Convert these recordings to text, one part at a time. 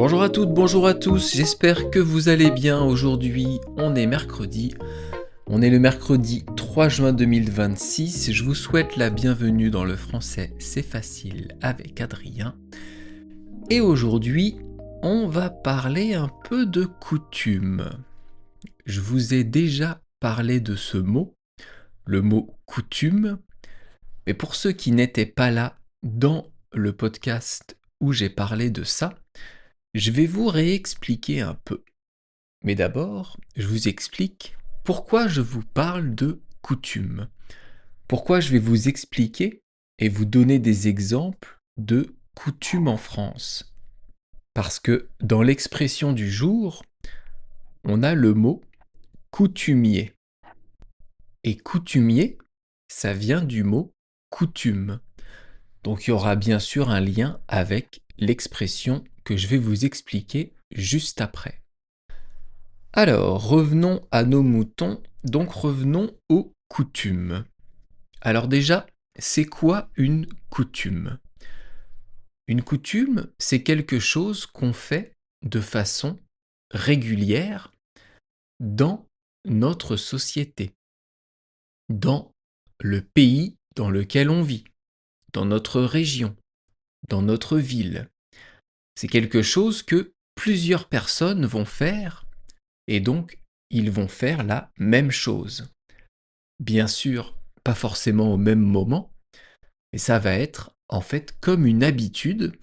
Bonjour à toutes, bonjour à tous, j'espère que vous allez bien. Aujourd'hui, on est mercredi. On est le mercredi 3 juin 2026. Je vous souhaite la bienvenue dans le français C'est facile avec Adrien. Et aujourd'hui, on va parler un peu de coutume. Je vous ai déjà parlé de ce mot, le mot coutume. Mais pour ceux qui n'étaient pas là dans le podcast où j'ai parlé de ça, je vais vous réexpliquer un peu. Mais d'abord, je vous explique pourquoi je vous parle de coutume. Pourquoi je vais vous expliquer et vous donner des exemples de coutumes en France. Parce que dans l'expression du jour, on a le mot coutumier. Et coutumier, ça vient du mot coutume. Donc il y aura bien sûr un lien avec l'expression que je vais vous expliquer juste après. Alors, revenons à nos moutons, donc revenons aux coutumes. Alors déjà, c'est quoi une coutume? Une coutume, c'est quelque chose qu'on fait de façon régulière dans notre société, dans le pays dans lequel on vit, dans notre région, dans notre ville. C'est quelque chose que plusieurs personnes vont faire et donc ils vont faire la même chose. Bien sûr, pas forcément au même moment, mais ça va être en fait comme une habitude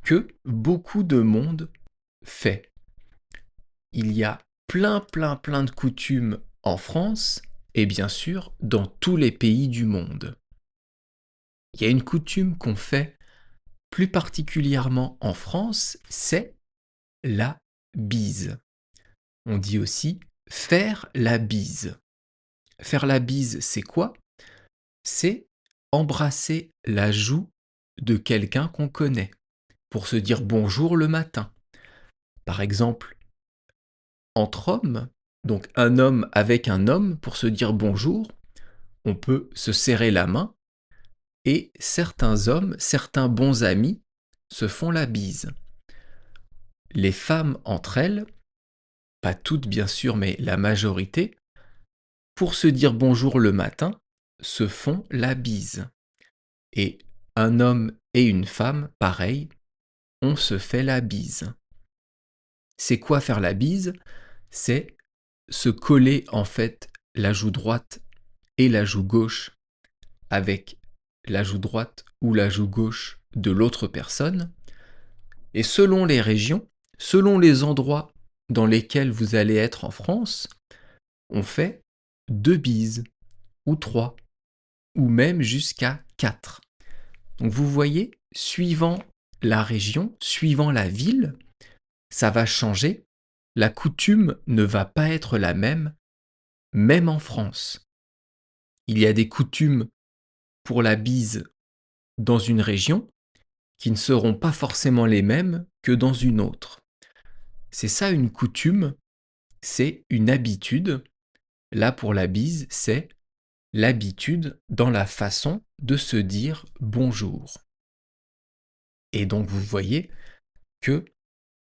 que beaucoup de monde fait. Il y a plein de coutumes en France et bien sûr dans tous les pays du monde. Il y a une coutume qu'on fait plus particulièrement en France, c'est la bise. On dit aussi faire la bise. Faire la bise, c'est quoi? C'est embrasser la joue de quelqu'un qu'on connaît pour se dire bonjour le matin. Par exemple, entre hommes, donc un homme avec un homme pour se dire bonjour, on peut se serrer la main et certains hommes, certains bons amis se font la bise. Les femmes entre elles, pas toutes bien sûr, mais la majorité, pour se dire bonjour le matin, se font la bise. Et un homme et une femme, pareil, on se fait la bise. C'est quoi faire la bise? C'est se coller en fait la joue droite et la joue gauche avec la joue droite ou la joue gauche de l'autre personne. Et selon les régions, selon les endroits dans lesquels vous allez être en France, on fait 2 bises, ou 3, ou même jusqu'à 4. Donc vous voyez, suivant la région, suivant la ville, ça va changer. La coutume ne va pas être la même en France. Il y a des coutumes pour la bise dans une région qui ne seront pas forcément les mêmes que dans une autre. C'est ça une coutume, c'est une habitude. Là pour la bise, c'est l'habitude dans la façon de se dire bonjour. Et donc vous voyez que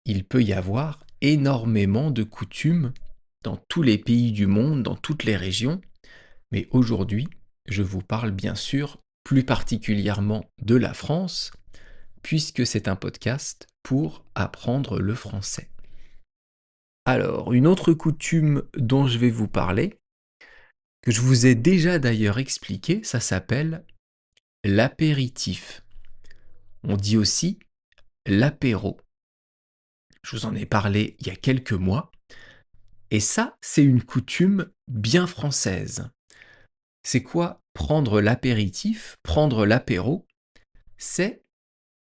il peut y avoir énormément de coutumes dans tous les pays du monde, dans toutes les régions, mais aujourd'hui, je vous parle bien sûr plus particulièrement de la France, puisque c'est un podcast pour apprendre le français. Alors, une autre coutume dont je vais vous parler, que je vous ai déjà d'ailleurs expliqué, ça s'appelle l'apéritif. On dit aussi l'apéro. Je vous en ai parlé il y a quelques mois, et ça, c'est une coutume bien française. C'est quoi prendre l'apéritif, prendre l'apéro? C'est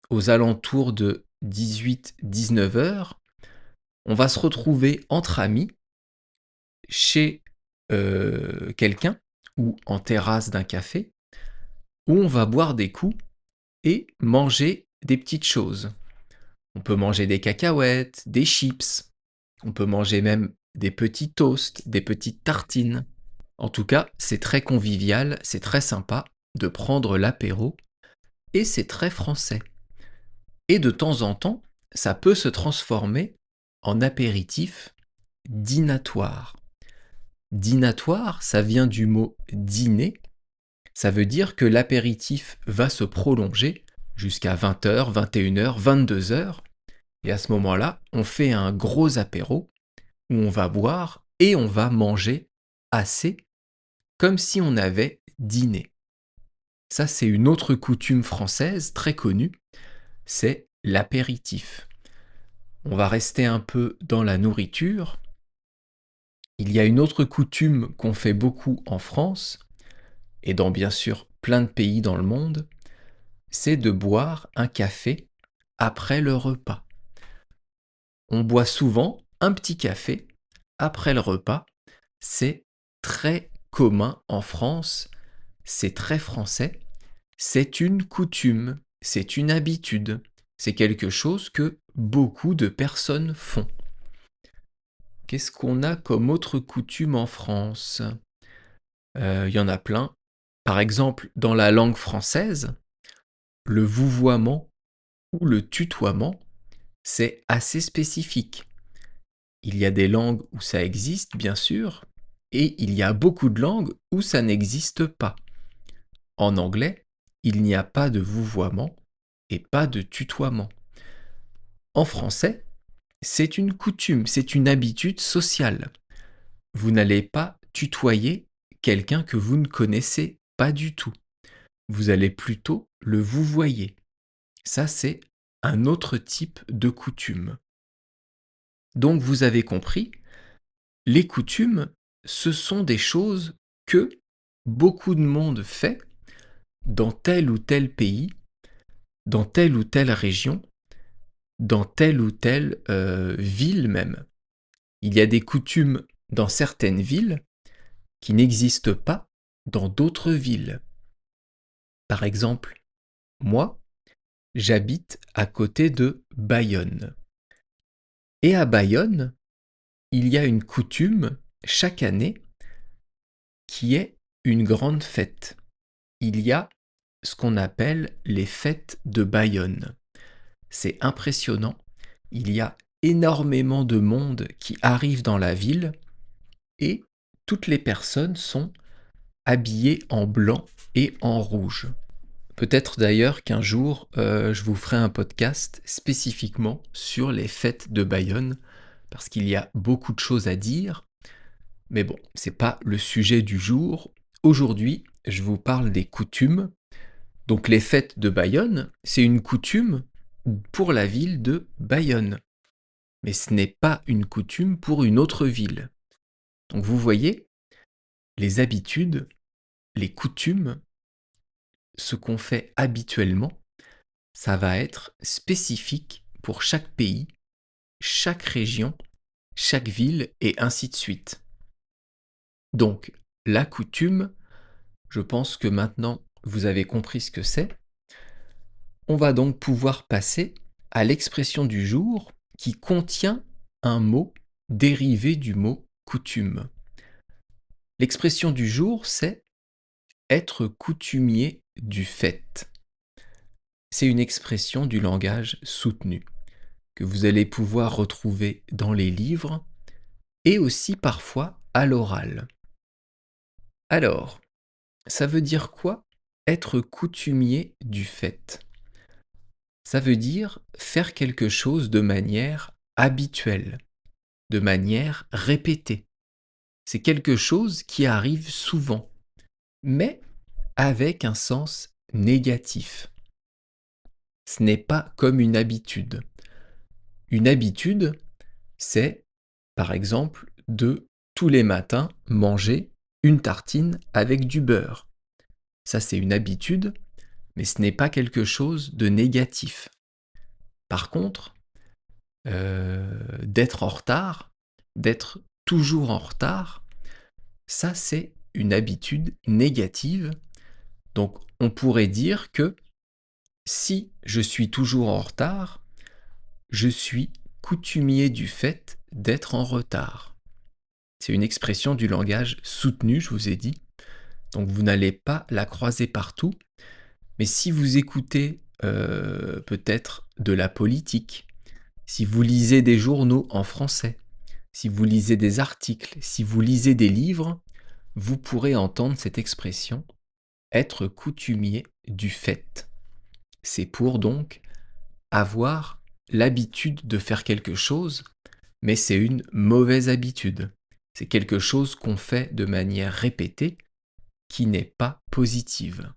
aux alentours de 18-19 heures, on va se retrouver entre amis chez quelqu'un ou en terrasse d'un café où on va boire des coups et manger des petites choses. On peut manger des cacahuètes, des chips, on peut manger même des petits toasts, des petites tartines. En tout cas, c'est très convivial, c'est très sympa de prendre l'apéro et c'est très français. Et de temps en temps, ça peut se transformer en apéritif dînatoire. Dînatoire, ça vient du mot dîner. Ça veut dire que l'apéritif va se prolonger jusqu'à 20h, 21h, 22h. Et à ce moment-là, on fait un gros apéro où on va boire et on va manger assez, comme si on avait dîné. Ça, c'est une autre coutume française très connue, c'est l'apéritif. On va rester un peu dans la nourriture. Il y a une autre coutume qu'on fait beaucoup en France, et dans bien sûr plein de pays dans le monde, c'est de boire un café après le repas. On boit souvent un petit café après le repas. C'est très commun en France, c'est très français, c'est une coutume, c'est une habitude, c'est quelque chose que beaucoup de personnes font. Qu'est-ce qu'on a comme autre coutume en France? Il y en a plein. Par exemple, dans la langue française, le vouvoiement ou le tutoiement, c'est assez spécifique. Il y a des langues où ça existe, bien sûr, et il y a beaucoup de langues où ça n'existe pas. En anglais, il n'y a pas de vouvoiement et pas de tutoiement. En français, c'est une coutume, c'est une habitude sociale. Vous n'allez pas tutoyer quelqu'un que vous ne connaissez pas du tout. Vous allez plutôt le vouvoyer. Ça, c'est un autre type de coutume. Donc vous avez compris, les coutumes, ce sont des choses que beaucoup de monde fait dans tel ou tel pays, dans telle ou telle région, dans telle ou telle ville même. Il y a des coutumes dans certaines villes qui n'existent pas dans d'autres villes. Par exemple, moi, j'habite à côté de Bayonne. Et à Bayonne, il y a une coutume chaque année qui est une grande fête. Il y a ce qu'on appelle les fêtes de Bayonne. C'est impressionnant. Il y a énormément de monde qui arrive dans la ville et toutes les personnes sont habillées en blanc et en rouge. Peut-être d'ailleurs qu'un jour, je vous ferai un podcast spécifiquement sur les fêtes de Bayonne, parce qu'il y a beaucoup de choses à dire. Mais bon, c'est pas le sujet du jour. Aujourd'hui, je vous parle des coutumes. Donc les fêtes de Bayonne, c'est une coutume pour la ville de Bayonne. Mais ce n'est pas une coutume pour une autre ville. Donc vous voyez, les habitudes, les coutumes, ce qu'on fait habituellement, ça va être spécifique pour chaque pays, chaque région, chaque ville et ainsi de suite. Donc, la coutume, je pense que maintenant vous avez compris ce que c'est. On va donc pouvoir passer à l'expression du jour qui contient un mot dérivé du mot coutume. L'expression du jour, c'est être coutumier du fait. C'est une expression du langage soutenu que vous allez pouvoir retrouver dans les livres et aussi parfois à l'oral. Alors, ça veut dire quoi être coutumier du fait? Ça veut dire faire quelque chose de manière habituelle, de manière répétée. C'est quelque chose qui arrive souvent, mais avec un sens négatif. Ce n'est pas comme une habitude. Une habitude, c'est, par exemple, de tous les matins manger une tartine avec du beurre. Ça, c'est une habitude, mais ce n'est pas quelque chose de négatif. Par contre, d'être en retard, d'être toujours en retard, ça, c'est une habitude négative. Donc, on pourrait dire que si je suis toujours en retard, je suis coutumier du fait d'être en retard. C'est une expression du langage soutenu, je vous ai dit. Donc vous n'allez pas la croiser partout. Mais si vous écoutez peut-être de la politique, Si vous lisez des journaux en français, si vous lisez des articles, si vous lisez des livres, vous pourrez entendre cette expression être coutumier du fait. C'est pour donc avoir l'habitude de faire quelque chose, mais c'est une mauvaise habitude. C'est quelque chose qu'on fait de manière répétée qui n'est pas positive.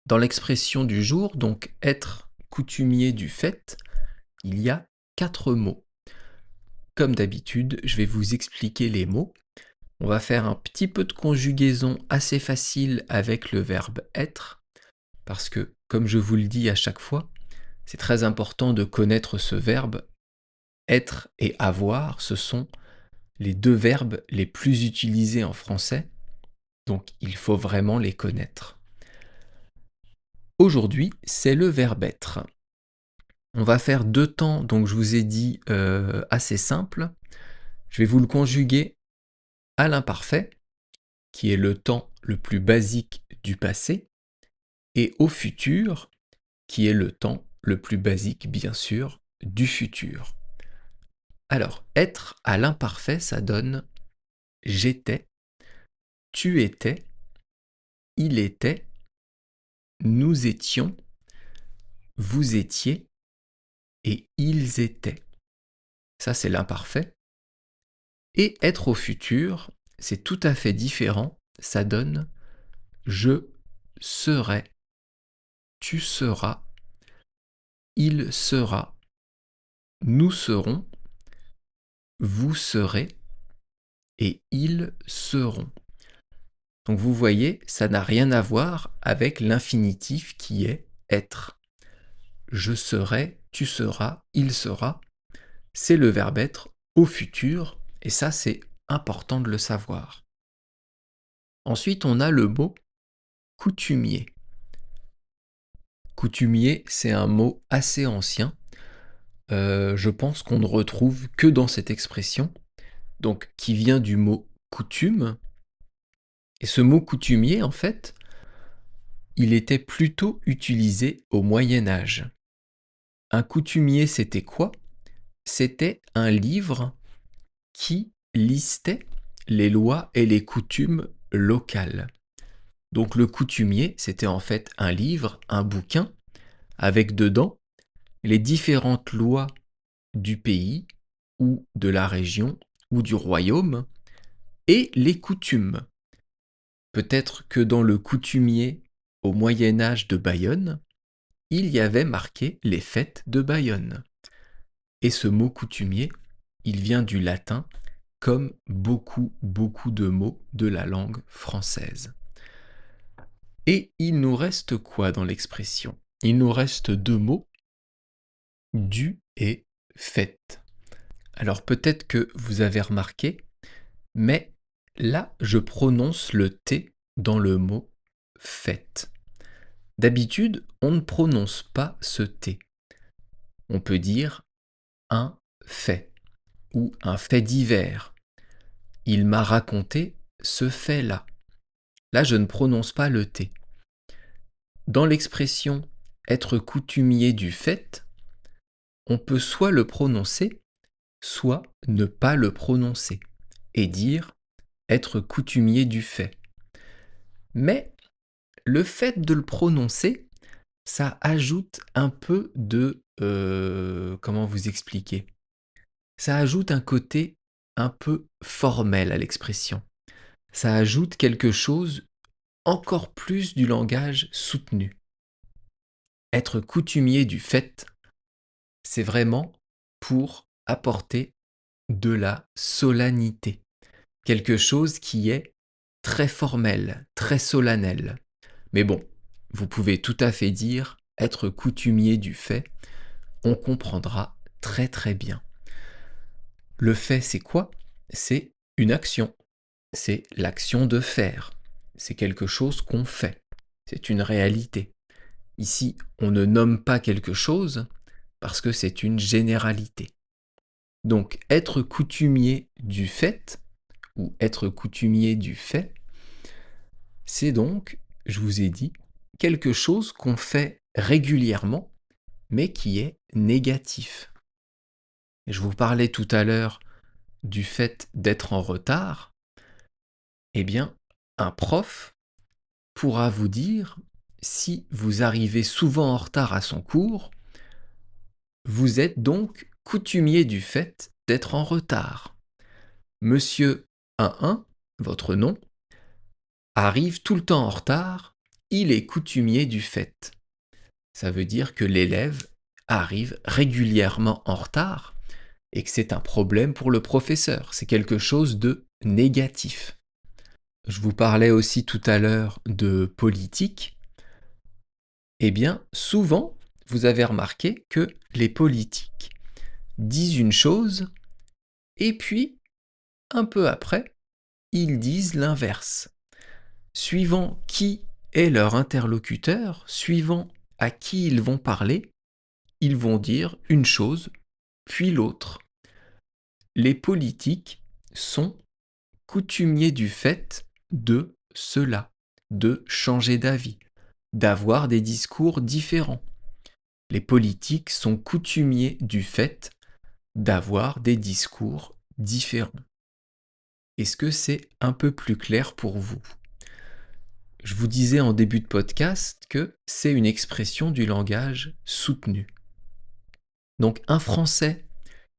Dans l'expression du jour, donc être coutumier du fait, il y a 4 mots. Comme d'habitude, je vais vous expliquer les mots. On va faire un petit peu de conjugaison assez facile avec le verbe être, parce que, comme je vous le dis à chaque fois, c'est très important de connaître ce verbe. Être et avoir, ce sont les deux verbes les plus utilisés en français, donc il faut vraiment les connaître. Aujourd'hui, c'est le verbe être. On va faire 2 temps, donc je vous ai dit assez simple. Je vais vous le conjuguer à l'imparfait, qui est le temps le plus basique du passé, et au futur, qui est le temps le plus basique, bien sûr, du futur. Alors, être à l'imparfait, ça donne j'étais, tu étais, il était, nous étions, vous étiez et ils étaient. Ça, c'est l'imparfait. Et être au futur, c'est tout à fait différent. Ça donne je serai, tu seras, il sera, nous serons, vous serez et ils seront. Donc vous voyez, ça n'a rien à voir avec l'infinitif qui est être. Je serai, tu seras, il sera. C'est le verbe être au futur et ça c'est important de le savoir. Ensuite on a le mot coutumier. Coutumier, c'est un mot assez ancien. Je pense qu'on ne retrouve que dans cette expression, donc qui vient du mot coutume. Et ce mot coutumier, en fait, il était plutôt utilisé au Moyen Âge. Un coutumier, c'était quoi? C'était un livre qui listait les lois et les coutumes locales. Donc le coutumier, c'était en fait un livre, un bouquin, avec dedans les différentes lois du pays ou de la région ou du royaume et les coutumes. Peut-être que dans le coutumier au Moyen Âge de Bayonne, il y avait marqué les fêtes de Bayonne. Et ce mot coutumier, il vient du latin comme beaucoup de mots de la langue française. Et il nous reste quoi dans l'expression? Il nous reste 2 mots, dû et fait. Alors peut-être que vous avez remarqué, mais là je prononce le T dans le mot fait. D'habitude, on ne prononce pas ce T. On peut dire un fait ou un fait divers. Il m'a raconté ce fait-là. Là, je ne prononce pas le T. Dans l'expression être coutumier du fait, on peut soit le prononcer, soit ne pas le prononcer et dire être coutumier du fait. Mais le fait de le prononcer, ça ajoute un peu de... comment vous expliquer? Ça ajoute un côté un peu formel à l'expression. Ça ajoute quelque chose encore plus du langage soutenu. Être coutumier du fait, c'est vraiment pour apporter de la solennité. Quelque chose qui est très formel, très solennel. Mais bon, vous pouvez tout à fait dire être coutumier du fait, on comprendra très très bien. Le fait, c'est quoi? C'est une action. C'est l'action de faire. C'est quelque chose qu'on fait. C'est une réalité. Ici, on ne nomme pas quelque chose parce que c'est une généralité. Donc, être coutumier du fait, ou être coutumier du fait, c'est donc, je vous ai dit, quelque chose qu'on fait régulièrement, mais qui est négatif. Et je vous parlais tout à l'heure du fait d'être en retard. Eh bien, un prof pourra vous dire, si vous arrivez souvent en retard à son cours, vous êtes donc coutumier du fait d'être en retard. Monsieur 11, votre nom, arrive tout le temps en retard, il est coutumier du fait. Ça veut dire que l'élève arrive régulièrement en retard et que c'est un problème pour le professeur. C'est quelque chose de négatif. Je vous parlais aussi tout à l'heure de politique. Eh bien, souvent, vous avez remarqué que les politiques disent une chose et puis, un peu après, ils disent l'inverse. Suivant qui est leur interlocuteur, suivant à qui ils vont parler, ils vont dire une chose, puis l'autre. Les politiques sont coutumiers du fait de cela, de changer d'avis, d'avoir des discours différents. Les politiques sont coutumiers du fait d'avoir des discours différents. Est-ce que c'est un peu plus clair pour vous ? Je vous disais en début de podcast que c'est une expression du langage soutenu. Donc un Français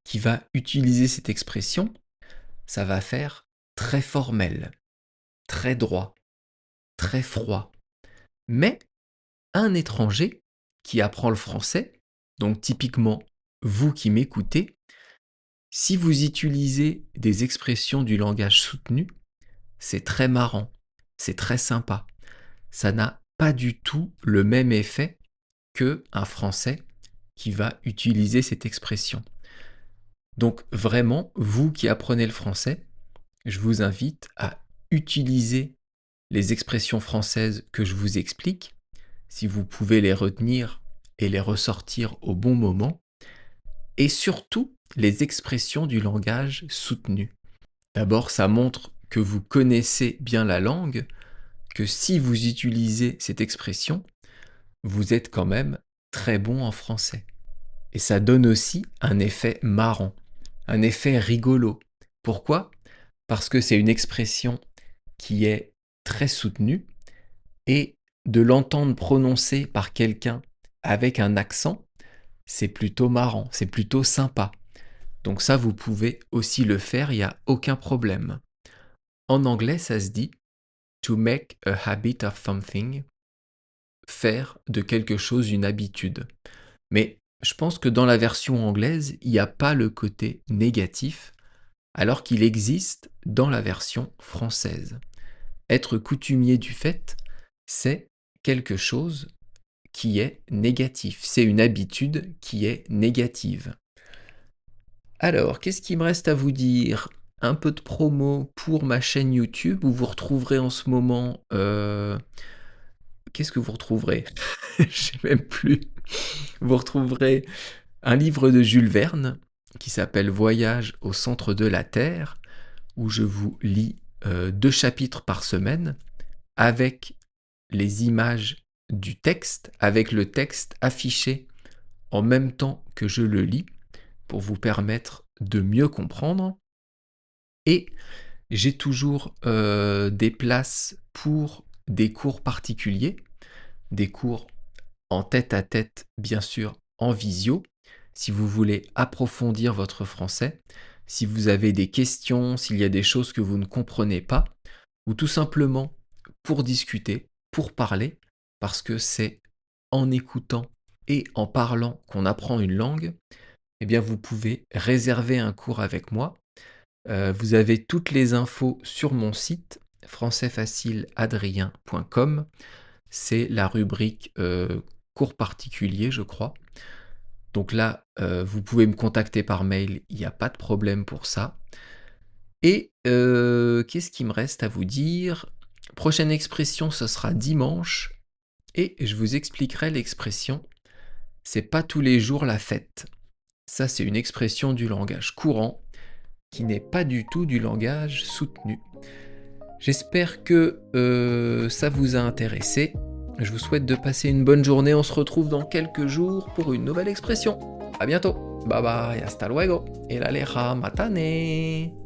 qui va utiliser cette expression, ça va faire très formel, très droit, très froid. Mais un étranger qui apprend le français, donc typiquement vous qui m'écoutez, si vous utilisez des expressions du langage soutenu, c'est très marrant, c'est très sympa. Ça n'a pas du tout le même effet qu'un Français qui va utiliser cette expression. Donc vraiment, vous qui apprenez le français, je vous invite à utiliser les expressions françaises que je vous explique, si vous pouvez les retenir et les ressortir au bon moment, et surtout les expressions du langage soutenu. D'abord, ça montre que vous connaissez bien la langue, que si vous utilisez cette expression, vous êtes quand même très bon en français. Et ça donne aussi un effet marrant, un effet rigolo. Pourquoi ? Parce que c'est une expression qui est très soutenue et de l'entendre prononcer par quelqu'un avec un accent, c'est plutôt marrant, c'est plutôt sympa. Donc ça, vous pouvez aussi le faire, il n'y a aucun problème. En anglais, ça se dit « to make a habit of something », faire de quelque chose une habitude. Mais je pense que dans la version anglaise, il n'y a pas le côté négatif, alors qu'il existe dans la version française. Être coutumier du fait, c'est quelque chose qui est négatif. C'est une habitude qui est négative. Alors, qu'est-ce qu'il me reste à vous dire ? Un peu de promo pour ma chaîne YouTube où vous retrouverez en ce moment... Qu'est-ce que vous retrouverez ? Je sais même plus. Vous retrouverez un livre de Jules Verne qui s'appelle Voyage au centre de la Terre, où je vous lis 2 chapitres par semaine avec les images du texte, avec le texte affiché en même temps que je le lis pour vous permettre de mieux comprendre. Et j'ai toujours des places pour des cours particuliers, des cours en tête-à-tête, bien sûr, en visio, si vous voulez approfondir votre français, si vous avez des questions, s'il y a des choses que vous ne comprenez pas, ou tout simplement pour discuter, pour parler, parce que c'est en écoutant et en parlant qu'on apprend une langue, eh bien vous pouvez réserver un cours avec moi. Vous avez toutes les infos sur mon site françaisfacileadrien.com. C'est la rubrique cours particuliers, je crois. Donc là, vous pouvez me contacter par mail, il n'y a pas de problème pour ça. Et qu'est-ce qu'il me reste à vous dire ? Prochaine expression, ce sera dimanche. Et je vous expliquerai l'expression « c'est pas tous les jours la fête ». Ça, c'est une expression du langage courant qui n'est pas du tout du langage soutenu. J'espère que ça vous a intéressé. Je vous souhaite de passer une bonne journée. On se retrouve dans quelques jours pour une nouvelle expression. À bientôt! Bye bye, hasta luego. Et la leja, matane.